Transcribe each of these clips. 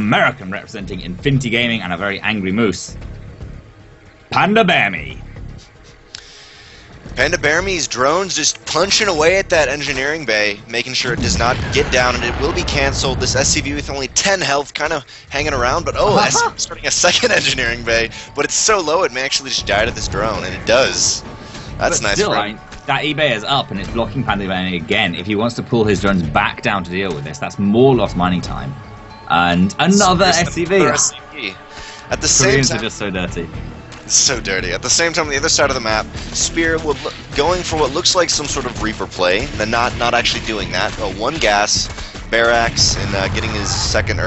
American representing Infinity Gaming and a very angry moose, PandaBearMe. PandaBearMe's drones just punching away at that engineering bay, making sure it does not get down, and it will be cancelled. This SCV with only 10 health, kind of hanging around, but SCV starting a second engineering bay, but it's so low it may actually just die to this drone, and it does. That's nice. Still, that eBay is up, and it's blocking PandaBearMe again. If he wants to pull his drones back down to deal with this, that's more lost mining time. And another SCV. At the same Koreans time, are just so dirty. so dirty. At the same time, on the other side of the map, Spear going for what looks like some sort of Reaper play, and not actually doing that. One gas, Barracks, and getting his second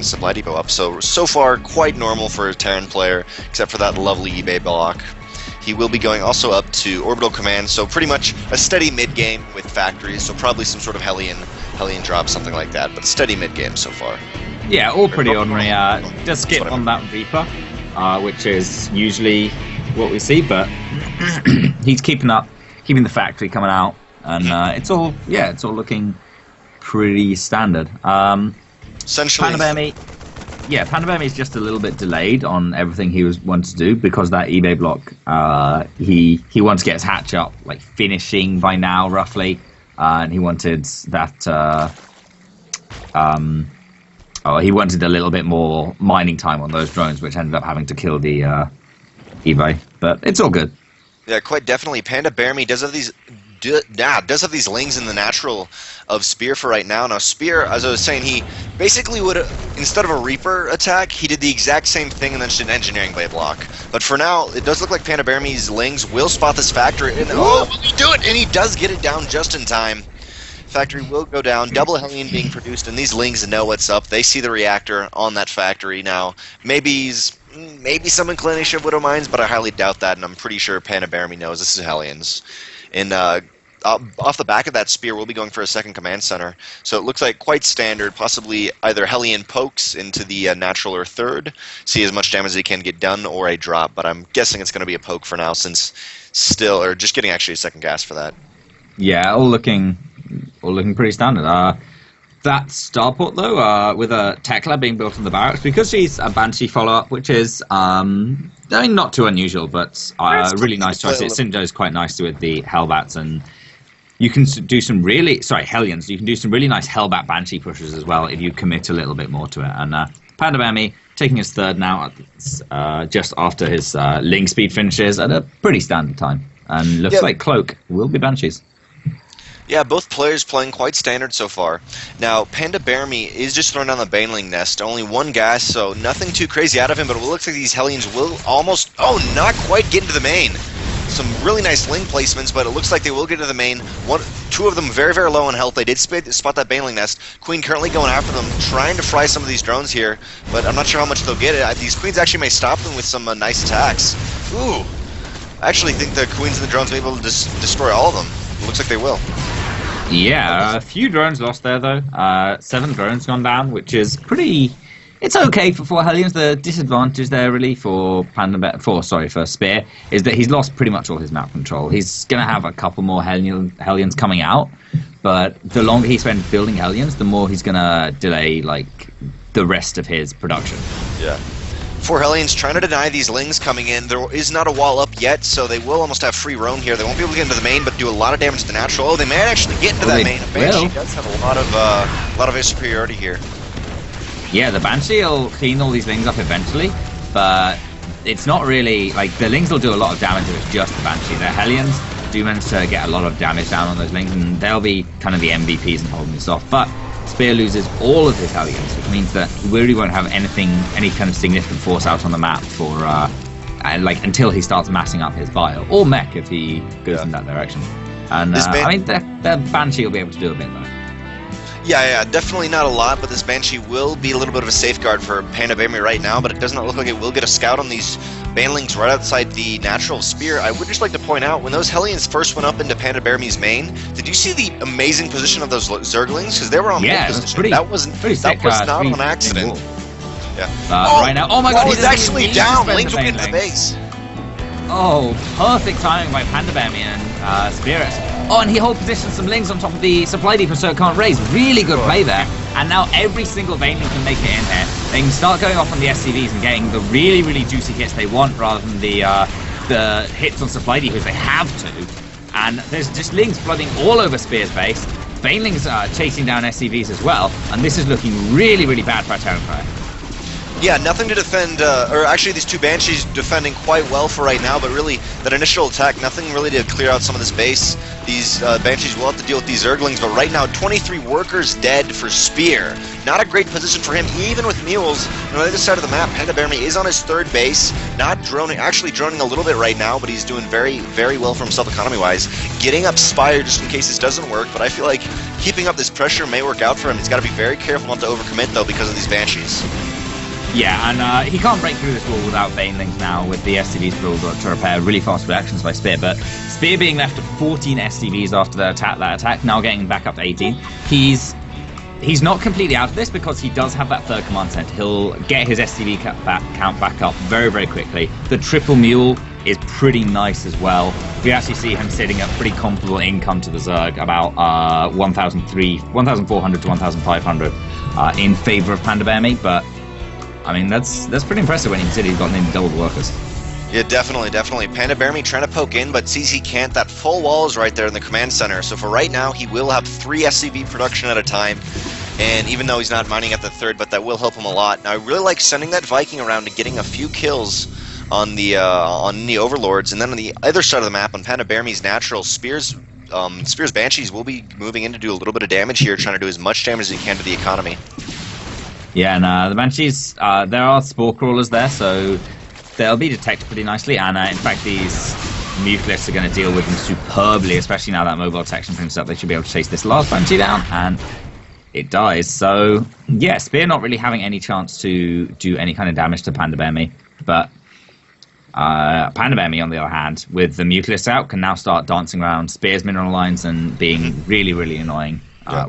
supply depot up. So far, quite normal for a Terran player, except for that lovely eBay block. He will be going also up to Orbital Command, so pretty much a steady mid-game with factories, so probably some sort of Hellion drop, something like that, but a steady mid-game so far. Yeah, all pretty ordinary. Does skip on that Reaper, which is usually what we see, but he's keeping the factory coming out, and it's all looking pretty standard. Essentially, PandaBearMe is just a little bit delayed on everything he wanted to do because that eBay block. He wants to get his hatch up, like finishing by now roughly, and he wanted that. He wanted a little bit more mining time on those drones, which ended up having to kill the eBay. But it's all good. Yeah, quite definitely. PandaBearMe does have these lings in the natural of Spear for right now. Now Spear, as I was saying, he basically would, instead of a Reaper attack, he did the exact same thing and then just did an engineering blade block. But for now, it does look like PandaBearMe's lings will spot this factory, and will he do it? And he does get it down just in time. Factory will go down, double Hellion being produced, and these lings know what's up. They see the reactor on that factory now. Maybe some inclination of Widow Mines, but I highly doubt that, and I'm pretty sure PandaBearMe knows this is Hellions. And off the back of that Spear, we'll be going for a second command center. So it looks like quite standard, possibly either Hellion pokes into the natural or third, see as much damage as he can get done, or a drop, but I'm guessing it's going to be a poke for now, since just getting actually a second gas for that. Yeah, all looking pretty standard. That starport, though, with a tech lab being built on the barracks, because she's a Banshee follow-up, which is, not too unusual, but really nice choice. It synergizes quite nicely with the Hellbats, and you can do some Hellions. You can do some really nice Hellbat Banshee pushes as well if you commit a little bit more to it. And PandaBearMe taking his third now, just after his Ling speed finishes at a pretty standard time. And looks like Cloak will be Banshees. Yeah, both players playing quite standard so far. Now, PandaBearMe is just throwing down the Baneling nest. Only one gas, so nothing too crazy out of him, but it looks like these Hellions will almost... not quite get into the main. Some really nice Ling placements, but it looks like they will get to the main. Two of them very, very low on health. They did spot that Baneling nest. Queen currently going after them, trying to fry some of these drones here, but I'm not sure how much they'll get it. These Queens actually may stop them with some nice attacks. Ooh. I actually think the Queens and the drones may be able to destroy all of them. It looks like they will. Yeah, a few drones lost there, though. 7 drones gone down, which is pretty... It's okay for 4 Hellions. The disadvantage there, really, for Spear, is that he's lost pretty much all his map control. He's going to have a couple more Hellions coming out, but the longer he spends building Hellions, the more he's going to delay, the rest of his production. Yeah. 4 Hellions trying to deny these Lings coming in. There is not a wall up yet, so they will almost have free roam here. They won't be able to get into the main, but do a lot of damage to the natural. Oh, they may actually get into that main. Banshee does have a lot of superiority here. Yeah, the Banshee will clean all these Lings up eventually, but it's not really... the Lings will do a lot of damage if it's just the Banshee. The Hellions do manage to get a lot of damage down on those Lings, and they'll be kind of the MVPs and holding this off. But Spear loses all of his Hellions, which means that he really won't have any kind of significant force out on the map for until he starts massing up his bio, or mech if he goes in that direction. And the Banshee will be able to do a bit though. Yeah, definitely not a lot, but this Banshee will be a little bit of a safeguard for PandaBearMe right now, but it does not look like it will get a scout on these Banelings right outside the natural Spear. I would just like to point out, when those Hellions first went up into PandaBearMe's main, did you see the amazing position of those Zerglings? Because they were on mid position. That was not on accident. Right now, oh my god, he's actually down! Lings will get into the base. Oh, perfect timing by PandaBearMe and Spirit. Oh, and he hold positions some Lings on top of the supply depot so it can't raise. Really good play there. And now every single Baneling can make it in here. They can start going off on the SCVs and getting the really, really juicy hits they want rather than the hits on supply depots they have to. And there's just Lings flooding all over Spear's base. Banelings are chasing down SCVs as well. And this is looking really, really bad for a Terran player. Yeah, nothing to defend, or actually these two Banshees defending quite well for right now, but really, that initial attack, nothing really to clear out some of this base. These Banshees will have to deal with these Zerglings, but right now, 23 workers dead for Spear. Not a great position for him, even with Mules. On the other side of the map, PandaBearMe is on his third base, not droning, actually droning a little bit right now, but he's doing very, very well for himself economy-wise. Getting up Spire just in case this doesn't work, but I feel like keeping up this pressure may work out for him. He's got to be very careful not to overcommit, though, because of these Banshees. Yeah, and he can't break through this wall without Banelings now with the SCVs build to repair really fast reactions by Spear, but Spear being left at 14 SCVs after that attack, now getting back up to 18, he's not completely out of this because he does have that third command center. He'll get his SCV count back up very, very quickly. The triple mule is pretty nice as well. We actually see him sitting at pretty comfortable income to the Zerg, about 1,400 to 1,500 in favor of PandaBearMe, but I mean, that's pretty impressive when you consider he's got nearly double the workers. Yeah, definitely. PandaBearMe trying to poke in, but sees he can't. That full wall is right there in the command center. So for right now, he will have 3 SCV production at a time. And even though he's not mining at the third, but that will help him a lot. Now, I really like sending that Viking around and getting a few kills on the Overlords. And then on the other side of the map, on PandaBearMe's natural, Spear's Banshees will be moving in to do a little bit of damage here, trying to do as much damage as he can to the economy. Yeah, and the Banshees, there are Spore Crawlers there, so they'll be detected pretty nicely, and in fact these Mutalists are going to deal with them superbly, especially now that mobile detection prints up. They should be able to chase this last Banshee down, and it dies. So, yeah, Spear not really having any chance to do any kind of damage to PandaBearMe, but PandaBearMe, on the other hand, with the Mutalists out, can now start dancing around Spear's mineral lines and being really, really annoying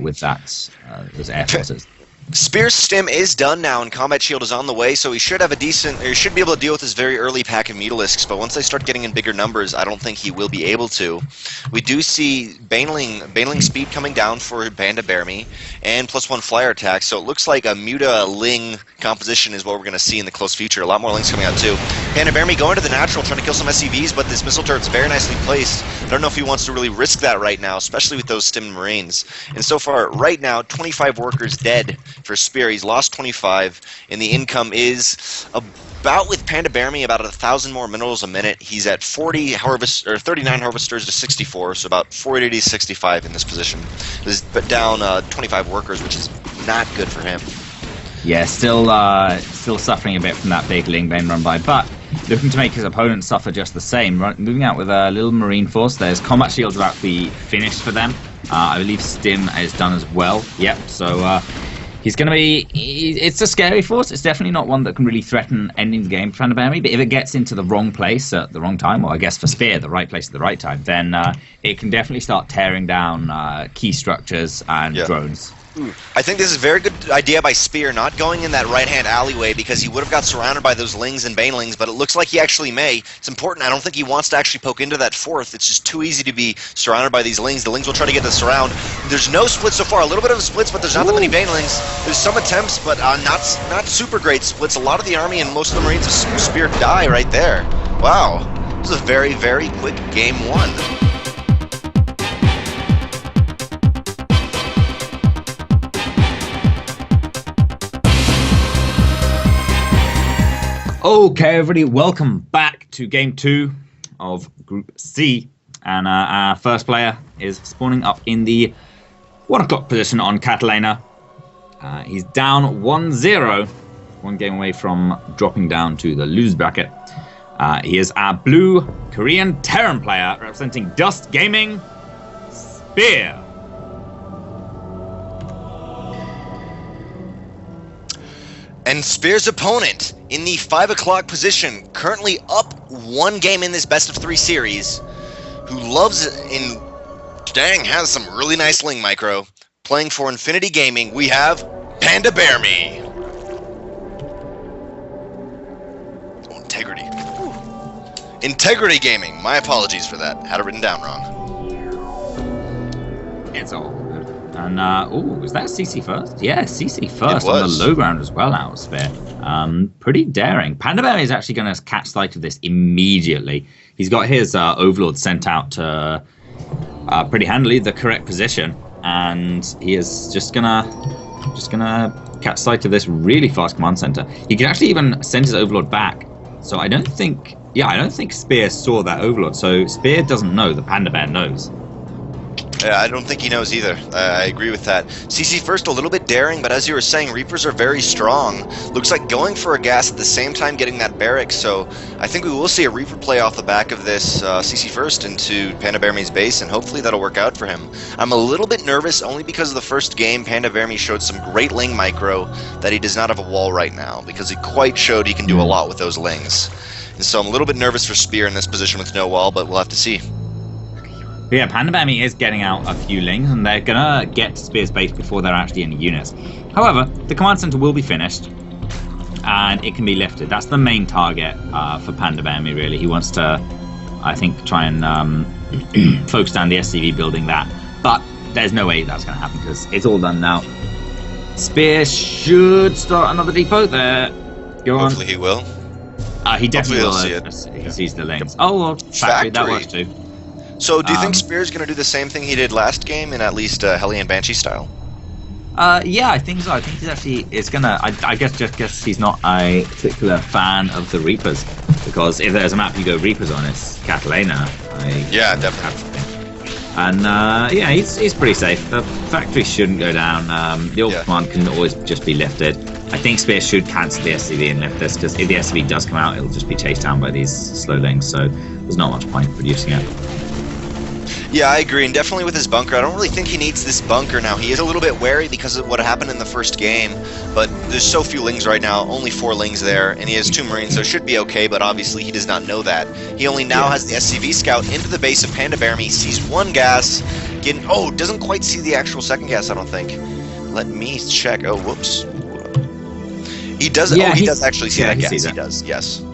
with those air forces. Spear's stim is done now, and Combat Shield is on the way, so he should have he should be able to deal with his very early pack of Mutalisks, but once they start getting in bigger numbers, I don't think he will be able to. We do see Baneling speed coming down for PandaBearMe, and +1 flyer attack, so it looks like a Muta-Ling composition is what we're going to see in the close future. A lot more Lings coming out too. PandaBearMe going to the natural, trying to kill some SCVs, but this missile turret's very nicely placed. I don't know if he wants to really risk that right now, especially with those stimmed Marines. And so far, right now, 25 workers dead for Spear. He's lost 25, and the income is about, with PandaBearMe, about 1,000 more minerals a minute. He's at 39 harvesters to 64, so about 40 to 65 in this position. This is down 25 workers, which is not good for him. Yeah, still suffering a bit from that big Ling Bane run by, but looking to make his opponent suffer just the same. Moving out with a little Marine force. There's Combat Shields about to be finished for them. I believe Stim is done as well. Yep, so he's going to be... It's a scary force. It's definitely not one that can really threaten ending the game for PandaBearMe, but if it gets into the wrong place at the wrong time, or I guess for Spear, the right place at the right time, then it can definitely start tearing down key structures and drones. I think this is a very good idea by Spear, not going in that right-hand alleyway, because he would have got surrounded by those Lings and Banelings, but it looks like he actually may. It's important. I don't think he wants to actually poke into that fourth. It's just too easy to be surrounded by these Lings. The Lings will try to get the surround. There's no splits so far. A little bit of splits, but there's not that many Banelings. There's some attempts, but not super great splits. A lot of the army and most of the Marines of Spear die right there. Wow. This is a very, very quick game one. Okay, everybody, welcome back to Game 2 of Group C. And our first player is spawning up in the 1 o'clock position on Catalina. He's down 1-0, 1 game away from dropping down to the lose bracket. He is our blue Korean Terran player representing Dust Gaming, Spear. And Spear's opponent in the 5 o'clock position, currently up 1 game in this best of 3 series, who loves and has some really nice Ling micro, playing for Infinity Gaming. We have PandaBearMe. Oh, integrity. Integrity Gaming. My apologies for that. Had it written down wrong. It's all good. And, was that CC first? Yeah, CC first It on the was. low ground as well, out of Spear. Pretty daring. PandaBearMe is actually going to catch sight of this immediately. He's got his Overlord sent out to pretty handily the correct position, and he is just gonna catch sight of this really fast command center. He can actually even send his Overlord back. So I don't think Spear saw that Overlord. So Spear doesn't know. The Panda Bear knows. Yeah, I don't think he knows either. I agree with that. CC first, a little bit daring, but as you were saying, Reapers are very strong. Looks like going for a gas at the same time getting that barracks, so I think we will see a Reaper play off the back of this CC first into PandaBearMe's base, and hopefully that'll work out for him. I'm a little bit nervous only because of the first game. PandaBearMe showed some great Ling micro that he does not have a wall right now, because he quite showed he can do a lot with those Lings. And so I'm a little bit nervous for Spear in this position with no wall, but we'll have to see. But yeah, PandaBearMe is getting out a few Lings, and they're gonna get to Spear's base before they're actually in units. However, the command center will be finished, and it can be lifted. That's the main target for PandaBearMe, really. He wants to, I think, try and focus down the SCV building that. But there's no way that's going to happen, because it's all done now. Spear should start another depot there. Go on. Hopefully he will. He definitely will. See it. He sees the Lings. Oh, well, factory, that works too. So, do you think Spear's going to do the same thing he did last game in at least Hellion Banshee style? Yeah, I think so. I think he's actually gonna. I guess he's not a particular fan of the Reapers, because if there's a map you go Reapers on, it's Catalina. Yeah, definitely. And yeah, he's pretty safe. The factory shouldn't go down. The old command can always just be lifted. I think Spear should cancel the SCV and lift this, because if the SCV does come out, it'll just be chased down by these slow Lings. So there's not much point producing it. Yeah, I agree, and definitely with his bunker. I don't really think he needs this bunker now. He is a little bit wary because of what happened in the first game, but there's so few Lings right now, only 4 Lings there, and he has 2 Marines, so it should be okay, but obviously he does not know that. He only now has the SCV scout into the base of PandaBearMe, sees 1 gas, doesn't quite see the actual second gas, I don't think. Let me check. Oh, whoops. He does, he does actually see that gas. He does, yes.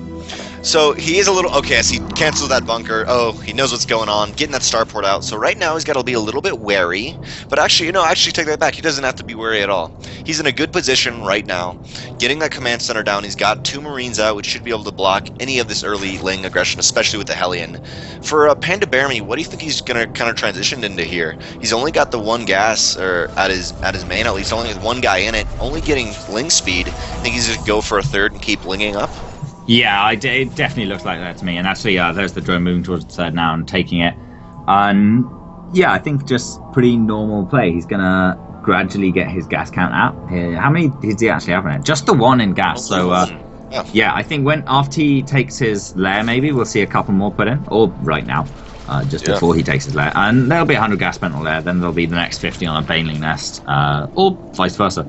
So he is a little, okay, as he cancels that bunker, he knows what's going on, getting that starport out. So right now he's got to be a little bit wary, but actually, actually take that back. He doesn't have to be wary at all. He's in a good position right now, getting that command center down. He's got 2 Marines out, which should be able to block any of this early Ling aggression, especially with the Hellion. For PandaBearMe, what do you think he's going to kind of transition into here? He's only got the 1 gas, or at his main at least, only with 1 guy in it, only getting Ling speed. I think he's going to go for a 3rd and keep Linging up. Yeah, it definitely looks like that to me. And actually, there's the drone moving towards the 3rd now and taking it. And yeah, I think just pretty normal play. He's going to gradually get his gas count out. How many does he actually have in it? Just the 1 in gas. So yeah, I think after he takes his lair, maybe we'll see a couple more put in. Or right now, just before he takes his lair. And there'll be 100 gas spent on lair. Then there'll be the next 50 on a Baneling nest. Or vice versa.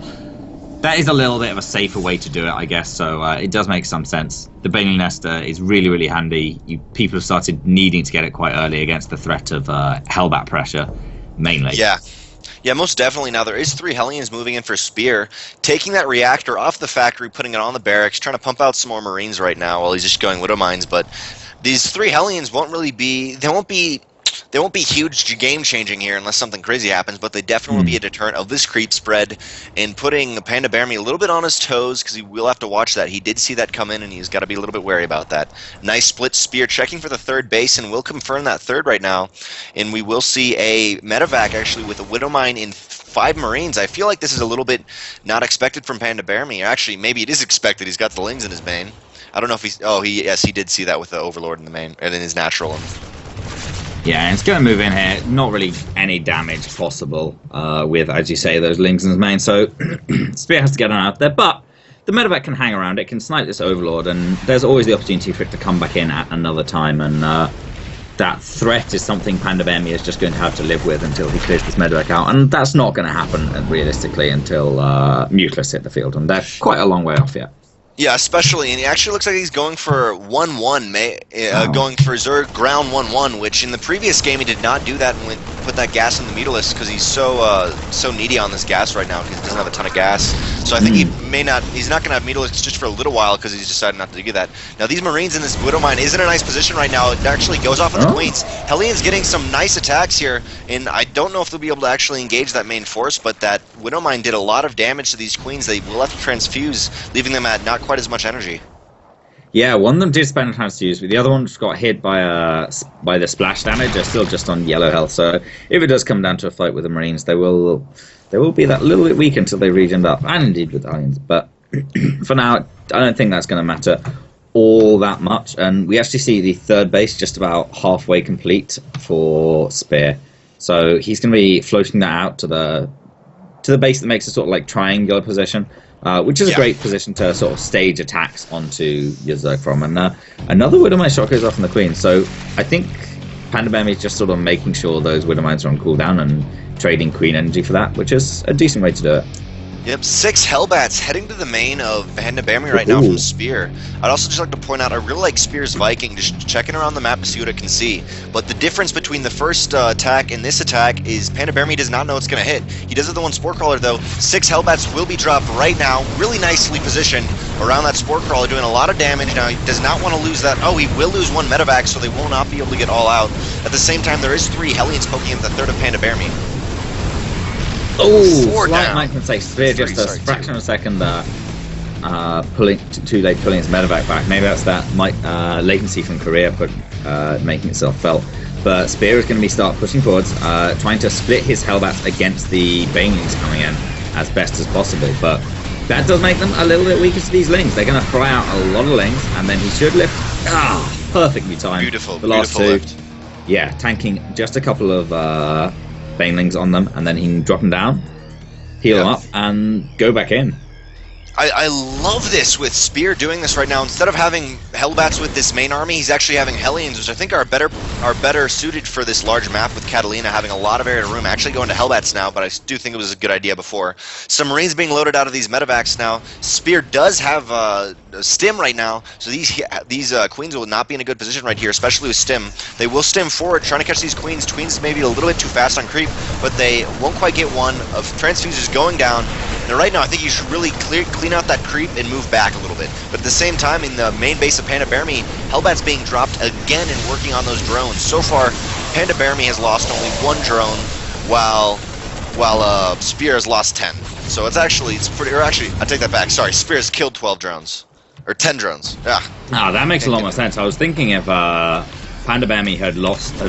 That is a little bit of a safer way to do it, I guess, so it does make some sense. The Baneling Nest is really, really handy. People have started needing to get it quite early against the threat of Hellbat pressure, mainly. Yeah, most definitely. Now, there is 3 Hellions moving in for Spear, taking that reactor off the factory, putting it on the barracks, trying to pump out some more Marines right now while he's just going Widow Mines, but these 3 Hellions won't really be... They won't be huge game-changing here unless something crazy happens, but they definitely will be a deterrent of this creep spread and putting PandaBearMe a little bit on his toes, because he will have to watch that. He did see that come in, and he's got to be a little bit wary about that. Nice split Spear, checking for the 3rd base, and we'll confirm that 3rd right now. And we will see a medevac, actually, with a Widow Mine in 5 Marines. I feel like this is a little bit not expected from PandaBearMe. Actually, maybe it is expected. He's got the Lings in his main. I don't know if he's... yes, he did see that with the Overlord in the main, and in his natural. Yeah, and it's going to move in here. Not really any damage possible with, as you say, those Lings in his main. So Spear has to get on out there. But the medevac can hang around. It can snipe this Overlord. And there's always the opportunity for it to come back in at another time. And that threat is something PandaBearMe is just going to have to live with until he clears this medevac out. And that's not going to happen realistically until Mutilus hit the field. And they're quite a long way off yet. Yeah, especially, and he actually looks like he's going for 1-1, going for Zerg ground 1-1, which in the previous game he did not do that put that gas in the Mutalisk because he's so needy on this gas right now because he doesn't have a ton of gas. So I think he's not going to have Mutalisks just for a little while because he's decided not to do that. Now these Marines in this Widow Mine is in a nice position right now. It actually goes off with the Queens. Hellions getting some nice attacks here, and I don't know if they'll be able to actually engage that main force, but that Widow Mine did a lot of damage to these Queens. They will have to transfuse, leaving them at not quite as much energy. Yeah, one of them did spend a transfuse, but the other one just got hit by the splash damage. They're still just on yellow health, so if it does come down to a fight with the Marines, they will be that little bit weak until they regen up, and indeed with the Hellions. But for now, I don't think that's going to matter all that much. And we actually see the third base just about halfway complete for Spear, so he's going to be floating that out to the base that makes a sort of like triangular position. Which is a great position to sort of stage attacks onto your Zerg from. And another Widowmine shot goes off on the Queen. So I think PandaBearMe is just sort of making sure those Widowmines are on cooldown and trading Queen energy for that, which is a decent way to do it. Yep, 6 Hellbats heading to the main of PandaBearMe right now from Spear. I'd also just like to point out, I really like Spear's Viking, just checking around the map to see what it can see. But the difference between the first attack and this attack is PandaBearMe does not know it's going to hit. He does have the one Spore Crawler though. 6 Hellbats will be dropped right now, really nicely positioned around that Spore Crawler, doing a lot of damage. Now he does not want to lose that. Oh, he will lose 1 Medevac, so they will not be able to get all out. At the same time, there is 3 Hellions poking at the third of PandaBearMe. Oh, slight Mike mistake. Spear just a fraction of a second too late pulling his medevac back. Maybe that's that latency from Korea making itself felt. But Spear is going to start pushing forwards, trying to split his Hellbats against the Banelings coming in as best as possible. But that does make them a little bit weaker to these Lings. They're going to fry out a lot of Lings, and then he should lift. Perfectly timed. Beautiful, the last beautiful two. lift. Yeah, tanking just a couple of Banelings on them, and then he can drop them down, heal them up, and go back in. I love this with Spear doing this right now. Instead of having Hellbats with this main army, he's actually having Hellions, which I think are better suited for this large map with Catalina having a lot of area to room. Actually going to Hellbats now, but I do think it was a good idea before. Some Marines being loaded out of these medevacs now. Spear does have stim right now, so these Queens will not be in a good position right here, especially with stim. They will stim forward, trying to catch these Queens. Queens may be a little bit too fast on creep, but they won't quite get one. Of Transfusers going down. And right now, I think you should really clean out that creep and move back a little bit. But at the same time, in the main base of PandaBearMe, Hellbat's being dropped again and working on those drones. So far, PandaBearMe has lost only 1 drone, while Spear has lost 10. So it's pretty. Or actually, I take that back. Sorry, Spear has killed 12 drones, or 10 drones. Yeah. That makes a lot more sense. I was thinking if PandaBearMe had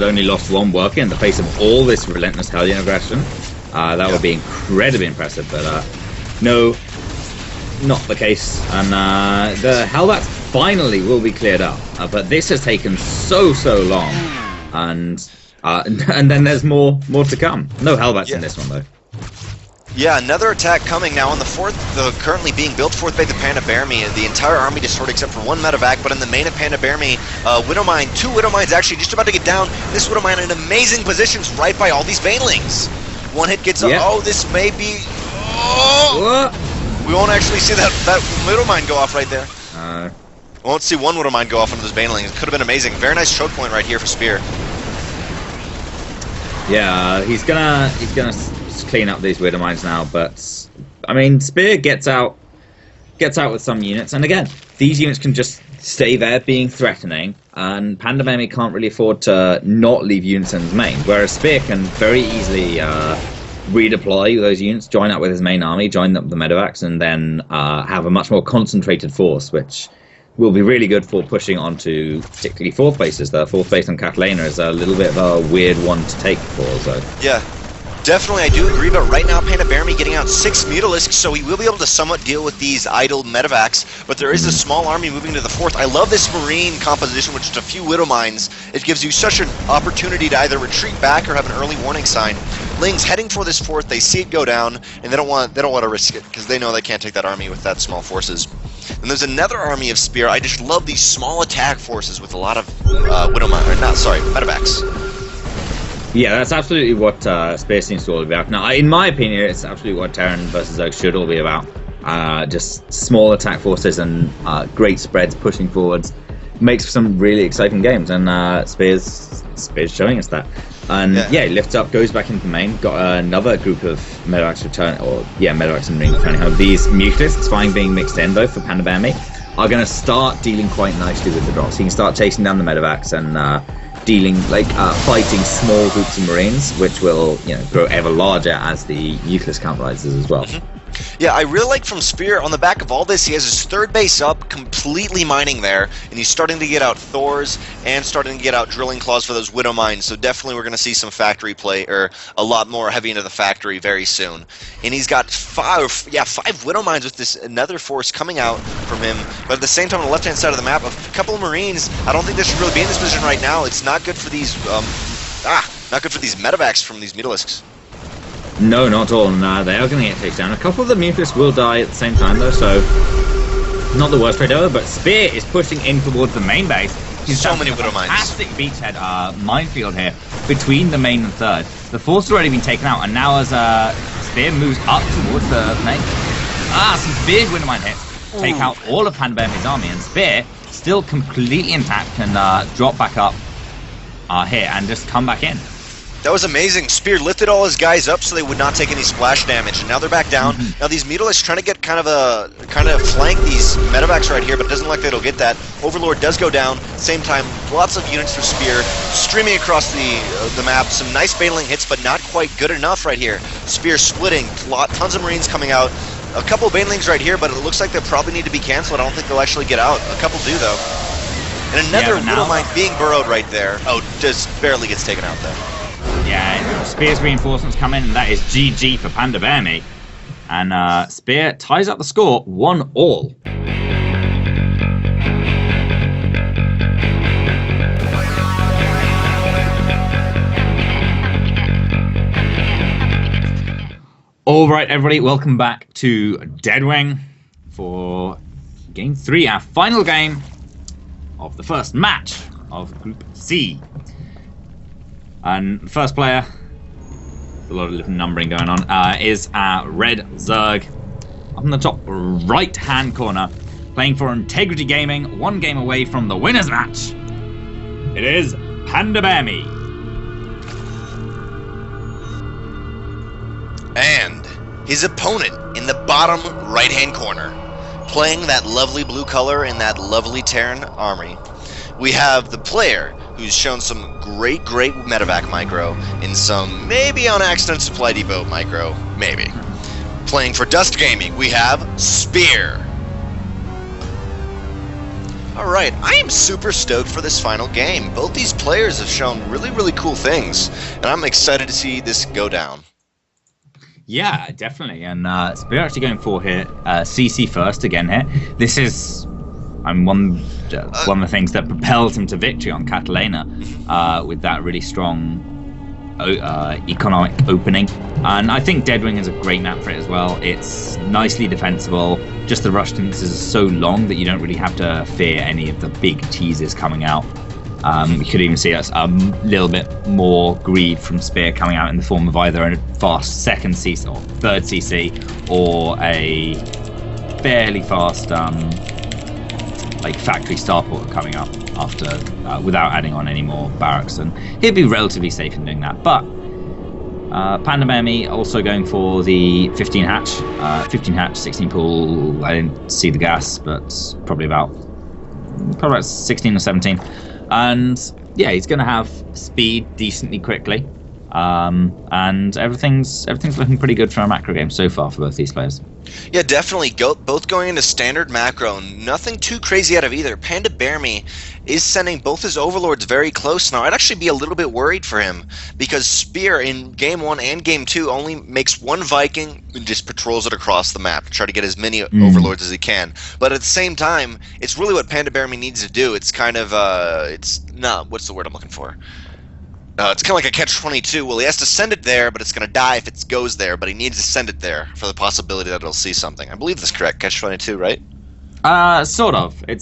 only lost 1 worker in the face of all this relentless Hellion aggression, that would be incredibly impressive. But no, not the case. And the Hellbats finally will be cleared up. But this has taken so long, and then there's more to come. No Hellbats in this one though. Yeah, another attack coming now on the currently being built 4th base of PandaBearMe. The entire army destroyed except for 1 medevac, but in the main of PandaBearMe, Widowmine, 2 Widowmines actually just about to get down. This Widowmine in amazing positions right by all these Banelings. 1 hit gets up. Oh, this may be. We won't actually see that Widowmine go off right there. We won't see 1 Widowmine go off into those Banelings. It could have been amazing. Very nice choke point right here for Spear. Yeah, he's gonna clean up these Widowmines now, but I mean, Spear gets out with some units, and again, these units can just stay there being threatening, and PandaBearMe can't really afford to not leave units in his main, whereas Spear can very easily redeploy those units, join up with his main army, join up the medevacs, and then have a much more concentrated force, which will be really good for pushing onto particularly 4th bases. The 4th base on Catalina is a little bit of a weird one to take for, so yeah. Definitely, I do agree, but right now PandaBearMe getting out 6 Mutalisks, so he will be able to somewhat deal with these idle medevacs, but there is a small army moving to the 4th. I love this Marine composition with just a few Widowmines. It gives you such an opportunity to either retreat back or have an early warning sign. Lings heading for this 4th, they see it go down, and they don't want to risk it, because they know they can't take that army with that small forces. And there's another army of Spear. I just love these small attack forces with a lot of medevacs. Yeah, that's absolutely what Space seems to all be about. Now, in my opinion, it's absolutely what Terran versus Zerg should all be about. Just small attack forces and great spreads pushing forwards. Makes for some really exciting games, and Spear's showing us that. And yeah, he lifts up, goes back into the main. Got another group of medevacs medevacs and Marines returning home. These mutalists, fine being mixed in though for PandaBearMe, are going to start dealing quite nicely with the drops. He can start chasing down the medevacs and dealing fighting small groups of Marines, which will grow ever larger as the mutalist count rises as well. Yeah, I really like from Spear, on the back of all this, he has his third base up, completely mining there, and he's starting to get out Thors and starting to get out Drilling Claws for those Widow Mines, so definitely we're going to see some factory play, or a lot more heavy into the factory very soon. And he's got five Widow Mines with this Nether Force coming out from him, but at the same time on the left-hand side of the map, a couple of Marines. I don't think they should really be in this position right now. It's not good for these, not good for these medevacs from these Mutalisks. No, not at all. And they are going to get taken down. A couple of the mutalisks will die at the same time, though, so not the worst trade ever. But Spear is pushing in towards the main base. He's so many Widow Mines. Fantastic beachhead minefield here between the main and third. The force has already been taken out, and now as Spear moves up towards the main, some big Widow Mine hits take out all of PandaBearMe's army, and Spear still completely intact can drop back up here and just come back in. That was amazing. Spear lifted all his guys up so they would not take any splash damage, and now they're back down. Now these Mutalisks trying to get kind of flank these medevacs right here, but it doesn't look like they'll get that. Overlord does go down. Same time, lots of units for Spear streaming across the map. Some nice baneling hits, but not quite good enough right here. Spear splitting. Tons of Marines coming out. A couple of banelings right here, but it looks like they'll probably need to be canceled. I don't think they'll actually get out. A couple do though. And another Widow Mine being burrowed right there. Oh, just barely gets taken out though. Yeah, Spear's reinforcements come in, and that is GG for PandaBearMe. And Spear ties up the score 1-1. Alright everybody, welcome back to Deadwing for Game 3, our final game of the first match of Group C. And the first player, a lot of different numbering going on, is Red Zerg. Up in the top right-hand corner, playing for Integrity Gaming, one game away from the winner's match. It is PandaBearMe. And his opponent in the bottom right-hand corner, playing that lovely blue color in that lovely Terran army, we have the player who's shown some great medevac micro and some maybe on accident supply depot micro, maybe. Playing for Dust Gaming, we have Spear. Alright, I am super stoked for this final game. Both these players have shown really cool things, and I'm excited to see this go down. Yeah, definitely. And Spear actually going for here, CC first again here. This is one of the things that propelled him to victory on Catalina with that really strong economic opening. And I think Deadwing is a great map for it as well. It's nicely defensible. Just the rush distances are so long that you don't really have to fear any of the big teasers coming out. We could even see us a little bit more greed from Spear coming out in the form of either a fast second CC or third CC or a fairly fast factory starport coming up after without adding on any more barracks, and he'd be relatively safe in doing that. But PandaBearMe also going for the 15 hatch, 16 pool. I didn't see the gas, but probably about 16 or 17. And yeah, he's going to have speed decently quickly, and everything's looking pretty good for a macro game so far for both these players. Yeah, definitely. Both going into standard macro. Nothing too crazy out of either. PandaBearMe is sending both his overlords very close now. I'd actually be a little bit worried for him because Spear in Game 1 and Game 2 only makes one Viking and just patrols it across the map to try to get as many overlords as he can. But at the same time, it's really what PandaBearMe needs to do. It's kind of, what's the word I'm looking for? It's kind of like a catch-22. Well, he has to send it there, but it's going to die if it goes there. But he needs to send it there for the possibility that it'll see something. I believe that's correct. Catch-22, right? Sort of. I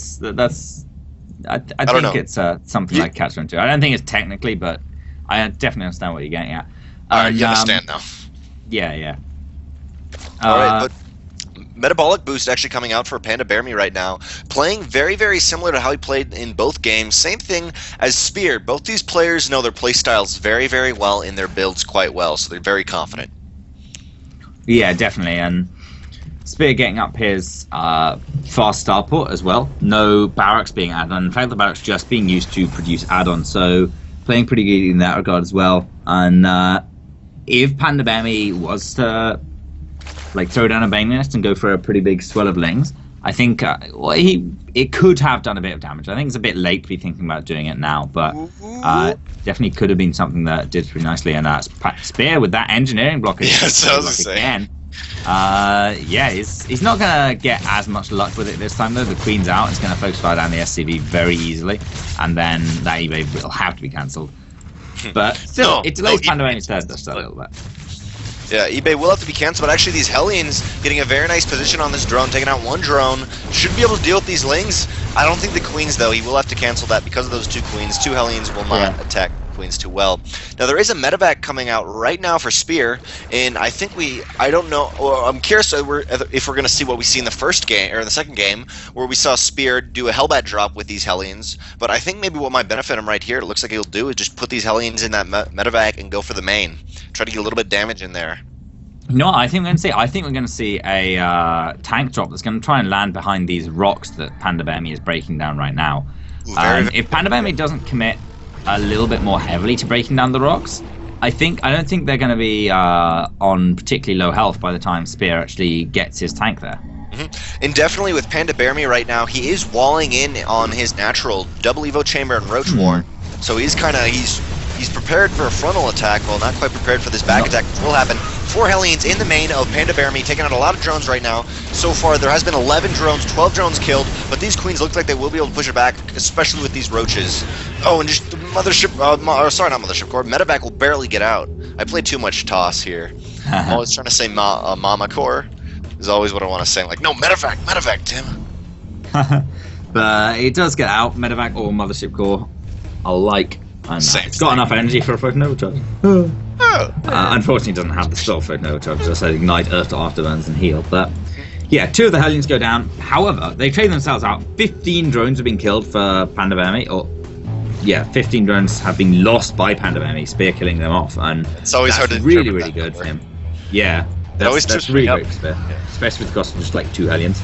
think it's something like catch-22. I don't think it's technically, but I definitely understand what you're getting at. All right, you understand now. Yeah. All right, but metabolic boost actually coming out for PandaBearMe right now. Playing very, very similar to how he played in both games. Same thing as Spear. Both these players know their play styles very, very well in their builds quite well, so they're very confident. Yeah, definitely. And Spear getting up his fast starport as well. No barracks being added on. In fact, the barracks just being used to produce add-ons. So playing pretty good in that regard as well. And if PandaBearMe was to throw down a Bane Nest and go for a pretty big swell of Lings, I think it could have done a bit of damage. I think it's a bit late to be thinking about doing it now, but definitely could have been something that did pretty nicely. And Spear with that engineering block again. He's not going to get as much luck with it this time, though. The Queen's out. It's going to focus fire down the SCV very easily, and then that eBay will have to be cancelled. But still, it delays PandaBearMe's turn just a little bit. Yeah, eBay will have to be cancelled, but actually these Hellions getting a very nice position on this drone, taking out one drone, should be able to deal with these Lings. I don't think the Queens, though, he will have to cancel that because of those two Queens. Two Hellions will not attack Queens too well. Now, there is a medevac coming out right now for Spear, and I think I don't know, I'm curious if we're going to see what we see in the first game, or the second game, where we saw Spear do a Hellbat drop with these Hellions, but I think maybe what might benefit him right here, it looks like he'll do, is just put these Hellions in that medevac and go for the main. Try to get a little bit of damage in there. You know what I think we're going to see? I think we're going to see a tank drop that's going to try and land behind these rocks that PandaBearMe is breaking down right now. If PandaBearMe doesn't commit a little bit more heavily to breaking down the rocks, I don't think they're going to be on particularly low health by the time Spear actually gets his tank there. And definitely with PandaBearMe right now, he is walling in on his natural double Evo Chamber and Roach Warren. So he's prepared for a frontal attack, well, not quite prepared for this back attack, which will happen. 4 Hellions in the main of PandaBearMe, taking out a lot of drones right now. So far, there has been 11 drones, 12 drones killed, but these Queens look like they will be able to push it back, especially with these Roaches. Oh, and just the Mothership, sorry, not Mothership Core, Medevac will barely get out. I played too much toss here. I'm always trying to say Mama Core, is always what I want to say. I'm like, no, Medevac, Tim. But it does get out, Medevac or Mothership Core alike. And it's got enough energy for a Photon Overcharge. Unfortunately, it doesn't have the slow Photon Overcharge, just ignite Earth to afterburns and heal. But yeah, 2 of the Hellions go down. However, they trade themselves out. 15 drones have been killed for PandaBearMe. 15 drones have been lost by PandaBearMe, Spear killing them off. And it's always hard to really good for him. Yeah, that's really great for Spear. Especially with the cost of just 2 Hellions.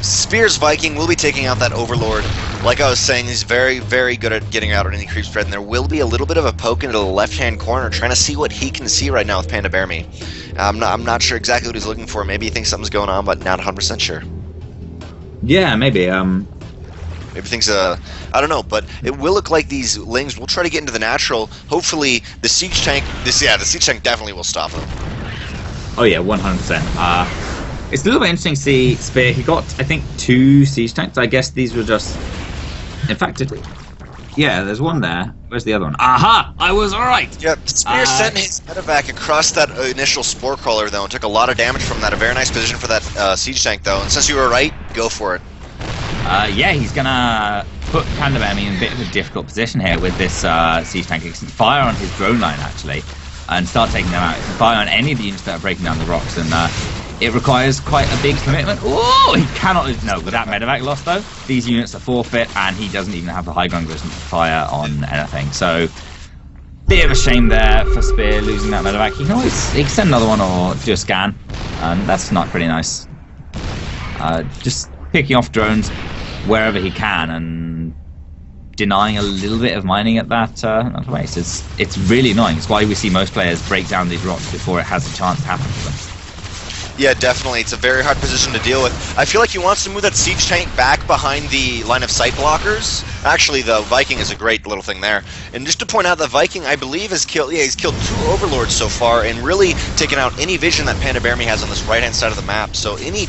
Spear's Viking will be taking out that Overlord. Like I was saying, he's very, very good at getting out on any creep spread, and there will be a little bit of a poke into the left-hand corner, trying to see what he can see right now with PandaBearMe. I'm not sure exactly what he's looking for. Maybe he thinks something's going on, but not 100% sure. Yeah, maybe. Maybe thinks, I don't know, but it will look like these Lings will try to get into the natural. Hopefully, the Siege Tank, the Siege Tank definitely will stop them. Oh yeah, 100%. It's a little bit interesting to see Spear. He got, I think, 2 Siege Tanks. I guess these were just... In fact, there's one there. Where's the other one? Aha! I was alright! Yep, Spear sent his medevac across that initial Spore Crawler, though, and took a lot of damage from that. A very nice position for that Siege Tank, though. And since you were right, go for it. He's gonna put PandaBearMe in a bit of a difficult position here with this Siege Tank. He can fire on his drone line, actually, and start taking them out. He can fire on any of the units that are breaking down the rocks, and it requires quite a big commitment. Oh, he cannot... No, with that medevac loss, though, these units are forfeit, and he doesn't even have the high ground position to fire on anything. So, bit of a shame there for Spear losing that medevac. He can send another one or do a scan, and that's not pretty nice. Just picking off drones wherever he can and denying a little bit of mining at that place. It's really annoying. It's why we see most players break down these rocks before it has a chance to happen to them. Yeah, definitely. It's a very hard position to deal with. I feel like he wants to move that Siege Tank back behind the line of sight blockers. Actually, the Viking is a great little thing there. And just to point out, the Viking, I believe, he's killed 2 Overlords so far and really taken out any vision that PandaBearMe has on this right-hand side of the map. So any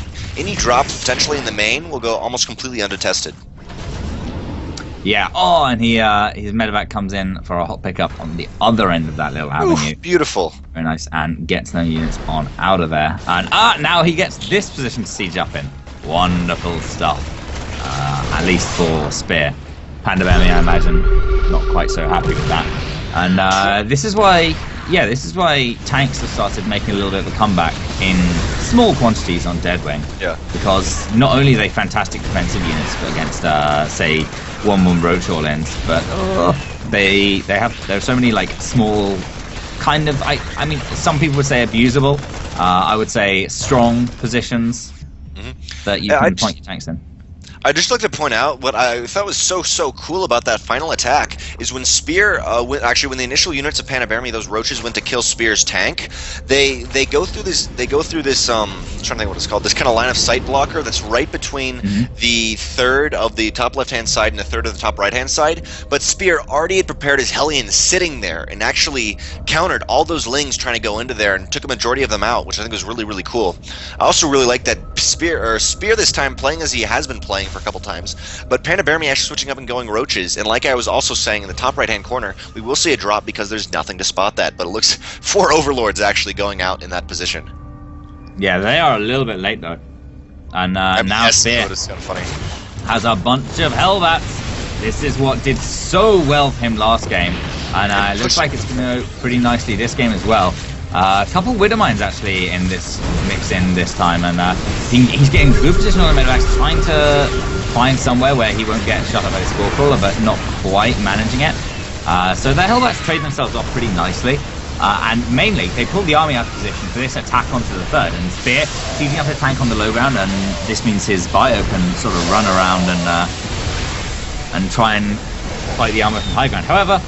drops potentially in the main will go almost completely undetested. Yeah, and his medevac comes in for a hot pickup on the other end of that little avenue. Oof, beautiful. Very nice, and gets no units on out of there. And now he gets this position to siege up in. Wonderful stuff. At least for Spear. PandaBearMe, I imagine, not quite so happy with that. And this is why yeah, this is why tanks have started making a little bit of a comeback in small quantities on Deadwing. Yeah. Because not only are they fantastic defensive units against, say, 1/1 Roach all-ins, but there's so many like small, kind of, I mean, some people would say abusable. I would say strong positions that you can point your tanks in. I'd just like to point out what I thought was so cool about that final attack is when Spear, when the initial units of PandaBearMe, those roaches went to kill Spear's tank, they go through this I'm trying to think what it's called, this kind of line of sight blocker that's right between the third of the top left hand side and the third of the top right hand side. But Spear already had prepared his Hellions sitting there and actually countered all those Lings trying to go into there and took a majority of them out, which I think was really cool. I also really like that Spear this time playing as he has been playing for a couple times, but PandaBearMe actually switching up and going roaches, and like I was also saying, in the top right hand corner we will see a drop because there's nothing to spot that, but it looks 4 overlords actually going out in that position. Yeah, they are a little bit late though, and now Spear it's kind of funny. has a bunch of Hellbats. This is what did so well for him last game, and it looks like it's going to go pretty nicely this game as well. A couple Widowmines actually in this mix in this time, and he's getting good position on the middle, trying to find somewhere where he won't get shot at by the Squawkle, but not quite managing it. So the Hellbats trade themselves off pretty nicely, and mainly they pull the army out of position for this attack onto the third, and Spear seizing up his tank on the low ground, and this means his bio can sort of run around and try and fight the armor from high ground. However,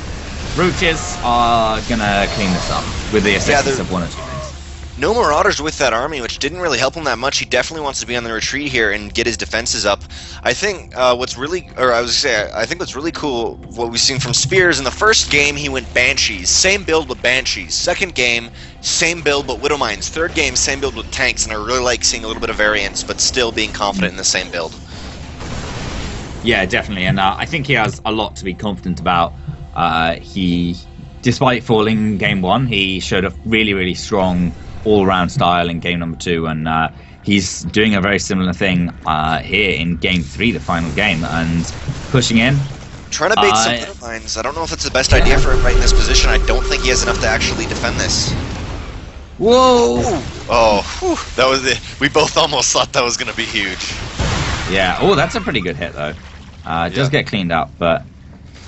Roaches are gonna clean this up with the assistance of 1 or 2 things. No Marauders with that army, which didn't really help him that much. He definitely wants to be on the retreat here and get his defenses up. I think what's really cool, what we've seen from Spears in the first game, he went Banshees, same build with Banshees. Second game, same build but Widowmines. Third game, same build with tanks, and I really like seeing a little bit of variance, but still being confident in the same build. Yeah, definitely, and I think he has a lot to be confident about. Despite falling game 1, he showed a really strong all-round style in game number 2, and he's doing a very similar thing here in game 3, the final game, and pushing in. Trying to bait some Widowmines. I don't know if it's the best idea for him right in this position. I don't think he has enough to actually defend this. Whoa! Ooh. Oh, whew. That was it. We both almost thought that was going to be huge. Yeah. Oh, that's a pretty good hit though. It does get cleaned up, but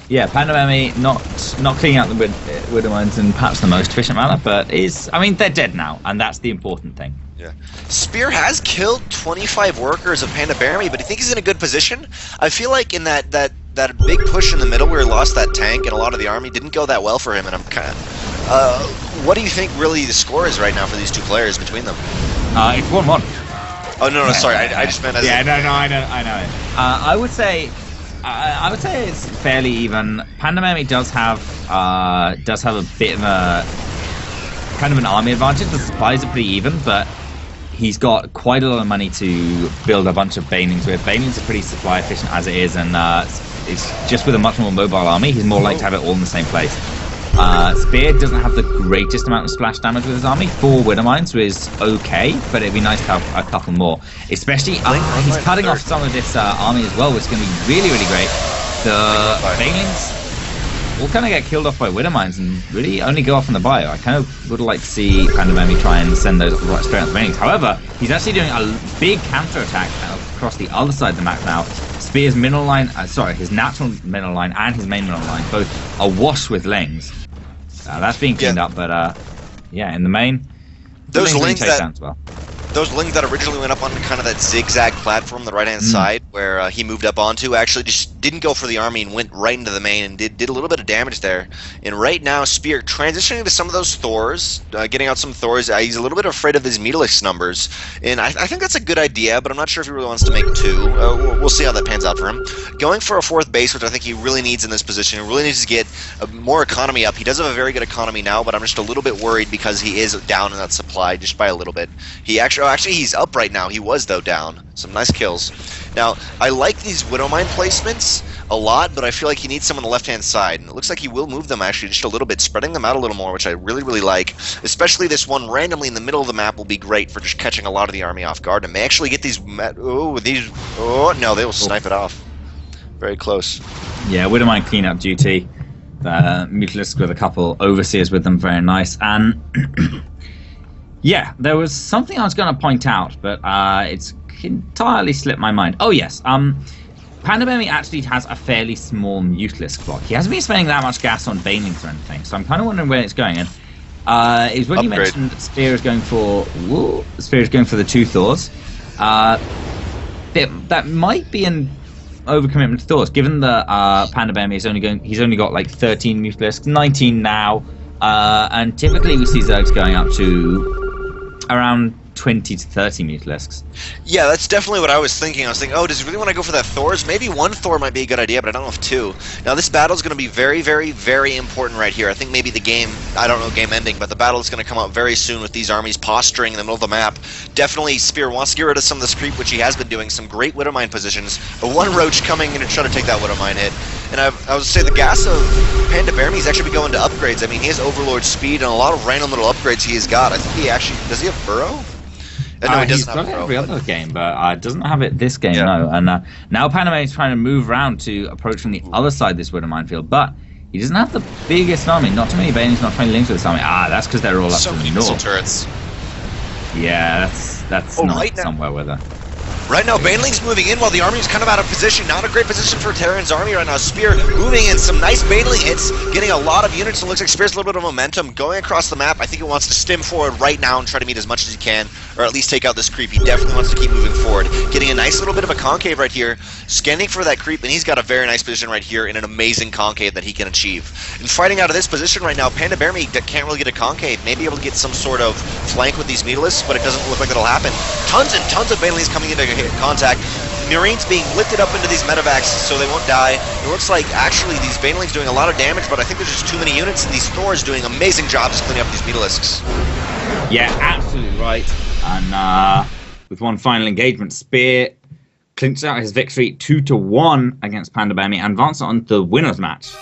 yeah, PandaBearMe not cleaning out the Widowmines in perhaps the most efficient manner, but they're dead now, and that's the important thing. Yeah. Spear has killed 25 workers of PandaBearMe, but I think he's in a good position. I feel like in that big push in the middle where he lost that tank and a lot of the army didn't go that well for him, and I'm kind of... what do you think really the score is right now for these two players between them? It's 1-1. Oh, no, sorry, I just meant as... Yeah, no, I know. I would say it's fairly even. PandaBearMe does have a bit of a kind of an army advantage. The supplies are pretty even, but he's got quite a lot of money to build a bunch of Banelings with. Banelings are pretty supply efficient as it is, and it's just with a much more mobile army, he's more likely to have it all in the same place. Spear doesn't have the greatest amount of splash damage with his army. 4 Widowmines is okay, but it'd be nice to have a couple more. Especially, he's cutting off some of this army as well, which is going to be really great. The Banelings will kind of get killed off by Widowmines and really only go off on the bio. I kind of would like to see PandaBearMe try and send those right straight on the Banelings. However, he's actually doing a big counter attack across the other side of the map now. Spear's middle line, his natural middle line and his main middle line both are awash with Lings. That's being cleaned up, but in the main, those Lings well. Those Lings that originally went up on kind of that zigzag platform, the right-hand side, where he moved up onto, actually just didn't go for the army and went right into the main and did a little bit of damage there. And right now, Spear transitioning to some of those Thors, getting out some Thors. He's a little bit afraid of his Metalix numbers, and I think that's a good idea, but I'm not sure if he really wants to make 2. We'll see how that pans out for him. Going for a 4th base, which I think he really needs in this position. He really needs to get more economy up. He does have a very good economy now, but I'm just a little bit worried because he is down in that supply just by a little bit. He actually he's up right now. He was, though, down. Some nice kills. Now, I like these Widowmine placements a lot, but I feel like he needs some on the left-hand side. And it looks like he will move them, actually, just a little bit, spreading them out a little more, which I really like. Especially this one randomly in the middle of the map will be great for just catching a lot of the army off guard. And may actually get these... Oh, no, they will snipe it off. Very close. Yeah, Widowmine cleanup duty. Mutalisks with a couple Overseers with them, very nice. And yeah, there was something I was going to point out, but it's entirely slipped my mind. Oh yes, PandaBearMe actually has a fairly small Mutalisk block. He hasn't been spending that much gas on Banelings or anything, so I'm kind of wondering where it's going. And it was when you mentioned that Spear is going for the 2 Thors. That might be an overcommitment to Thors, given that PandaBearMe is he's only got like 13 Mutalisks, 19 now, and typically we see Zergs going up to around 20 to 30 Mutalisks. Yeah, that's definitely what I was thinking. I was thinking, oh, does he really want to go for that Thors? Maybe 1 Thor might be a good idea, but I don't know if 2. Now, this battle is going to be very, very, very important right here. I think maybe the game, I don't know, game ending, but the battle is going to come out very soon with these armies posturing in the middle of the map. Definitely, Spear wants to get rid of some of this creep, which he has been doing. Some great Widowmine positions. But 1 Roach coming in and trying to take that Widowmine hit. And I would say the gas of PandaBearMe is actually going to upgrades. I mean, he has Overlord speed and a lot of random little upgrades he has got. I think he actually, does he have Burrow? No, he doesn't have it every other game, but doesn't have it this game, no. And now PandaBearMe is trying to move around to approach from the other side of this Widow minefield, but he doesn't have the biggest army. Not too many Banelings, not too many links with this army. That's because they're all up to the north. Missile turrets. Yeah, that's not right somewhere where they're... Right now, Baneling's moving in while the army is kind of out of position. Not a great position for Terran's army right now. Spear moving in, some nice Baneling hits, getting a lot of units. It looks like Spear's a little bit of momentum going across the map. I think he wants to stim forward right now and try to meet as much as he can, or at least take out this creep. He definitely wants to keep moving forward. Getting a nice little bit of a concave right here, scanning for that creep, and he's got a very nice position right here in an amazing concave that he can achieve. And fighting out of this position right now, PandaBearMe can't really get a concave. Maybe able to get some sort of flank with these Mutalisks, but it doesn't look like that'll happen. Tons and tons of Banelings coming into contact. Marines being lifted up into these medevacs so they won't die. It looks like actually these Banelings doing a lot of damage, but I think there's just too many units, and these Thors doing amazing jobs cleaning up these Mutalisks. Yeah, absolutely right. And with one final engagement, Spear clinches out his victory 2-1 against PandaBearMe and advances on the winner's match.